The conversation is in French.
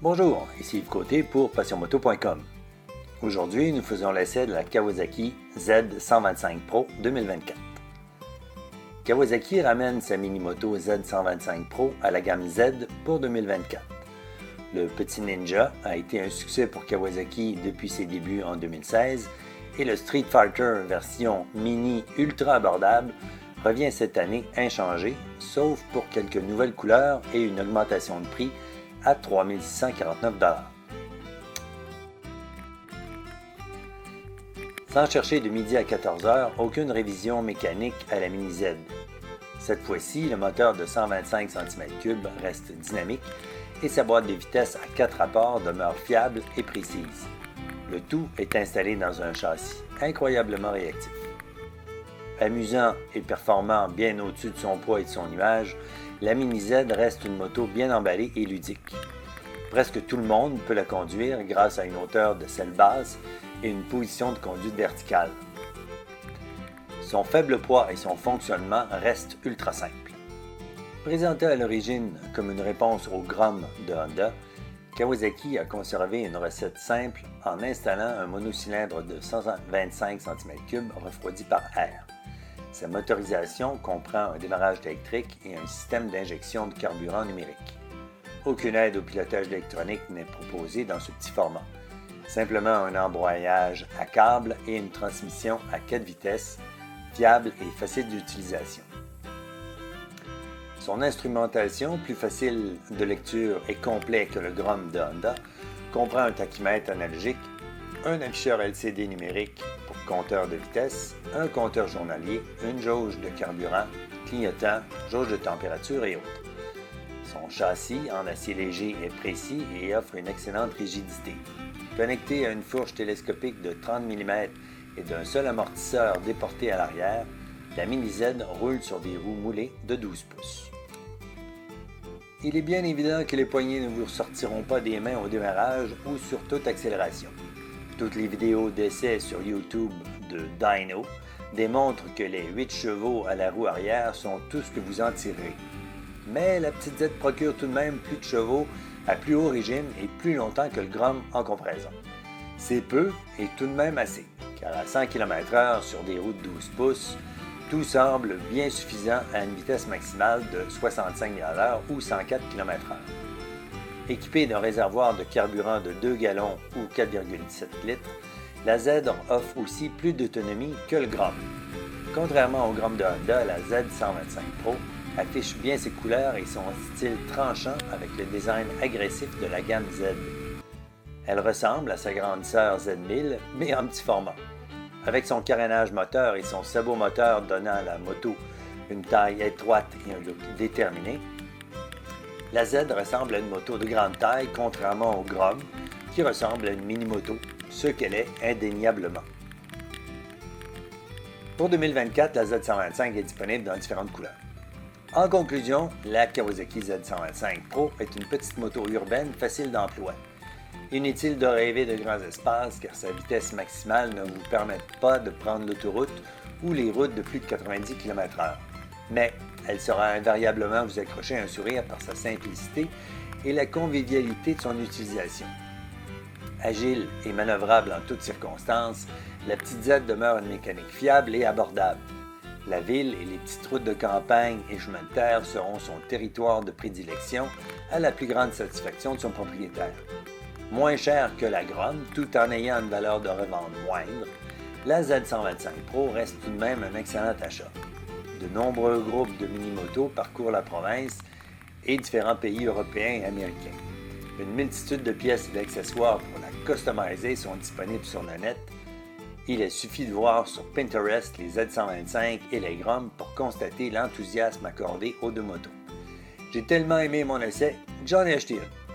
Bonjour, ici Yves Côté pour passionmoto.com. Aujourd'hui, nous faisons l'essai de la Kawasaki Z125 Pro 2024. Kawasaki ramène sa mini-moto Z125 Pro à la gamme Z pour 2024. Le petit Ninja a été un succès pour Kawasaki depuis ses débuts en 2016 et le Street Fighter version mini ultra abordable revient cette année inchangé, sauf pour quelques nouvelles couleurs et une augmentation de prix à 3 649 $. Sans chercher de midi à 14 h, aucune révision mécanique à la Mini Z. Cette fois-ci, le moteur de 125 cm3 reste dynamique et sa boîte de vitesse à 4 rapports demeure fiable et précise. Le tout est installé dans un châssis incroyablement réactif. Amusant et performant bien au-dessus de son poids et de son image, la Mini Z reste une moto bien emballée et ludique. Presque tout le monde peut la conduire grâce à une hauteur de selle basse et une position de conduite verticale. Son faible poids et son fonctionnement restent ultra simples. Présenté à l'origine comme une réponse au Grom de Honda, Kawasaki a conservé une recette simple en installant un monocylindre de 125 cm3 refroidi par air. Sa motorisation comprend un démarrage électrique et un système d'injection de carburant numérique. Aucune aide au pilotage électronique n'est proposée dans ce petit format. Simplement un embrayage à câble et une transmission à 4 vitesses, fiable et facile d'utilisation. Son instrumentation, plus facile de lecture et complet que le Grom de Honda, comprend un tachymètre analogique, un afficheur LCD numérique pour compteur de vitesse, un compteur journalier, une jauge de carburant, clignotant, jauge de température et autres. Son châssis en acier léger est précis et offre une excellente rigidité. Connecté à une fourche télescopique de 30 mm et d'un seul amortisseur déporté à l'arrière, la Mini Z roule sur des roues moulées de 12 pouces. Il est bien évident que les poignées ne vous ressortiront pas des mains au démarrage ou sur toute accélération. Toutes les vidéos d'essais sur YouTube de Dyno démontrent que les 8 chevaux à la roue arrière sont tout ce que vous en tirerez. Mais la petite Z procure tout de même plus de chevaux à plus haut régime et plus longtemps que le Grom en comparaison. C'est peu et tout de même assez, car à 100 km/h sur des routes de 12 pouces, tout semble bien suffisant à une vitesse maximale de 65 mph ou 104 km/h. Équipée d'un réservoir de carburant de 2 gallons ou 4,17 litres, la Z offre aussi plus d'autonomie que le Grom. Contrairement au Grom de Honda, la Z125 Pro affiche bien ses couleurs et son style tranchant avec le design agressif de la gamme Z. Elle ressemble à sa grande sœur Z1000, mais en petit format. Avec son carénage moteur et son sabot moteur donnant à la moto une taille étroite et un look déterminé, la Z ressemble à une moto de grande taille, contrairement au Grom, qui ressemble à une mini-moto, ce qu'elle est indéniablement. Pour 2024, la Z125 est disponible dans différentes couleurs. En conclusion, la Kawasaki Z125 Pro est une petite moto urbaine facile d'emploi. Inutile de rêver de grands espaces car sa vitesse maximale ne vous permet pas de prendre l'autoroute ou les routes de plus de 90 km/h. Mais elle saura invariablement vous accrocher un sourire par sa simplicité et la convivialité de son utilisation. Agile et manœuvrable en toutes circonstances, la petite Z demeure une mécanique fiable et abordable. La ville et les petites routes de campagne et chemins de terre seront son territoire de prédilection à la plus grande satisfaction de son propriétaire. Moins cher que la Grom, tout en ayant une valeur de revente moindre, la Z125 Pro reste tout de même un excellent achat. De nombreux groupes de mini-motos parcourent la province et différents pays européens et américains. Une multitude de pièces et d'accessoires pour la customiser sont disponibles sur le net. Il suffit de voir sur Pinterest les Z125 et les Grom pour constater l'enthousiasme accordé aux deux motos. J'ai tellement aimé mon essai, j'en ai acheté une.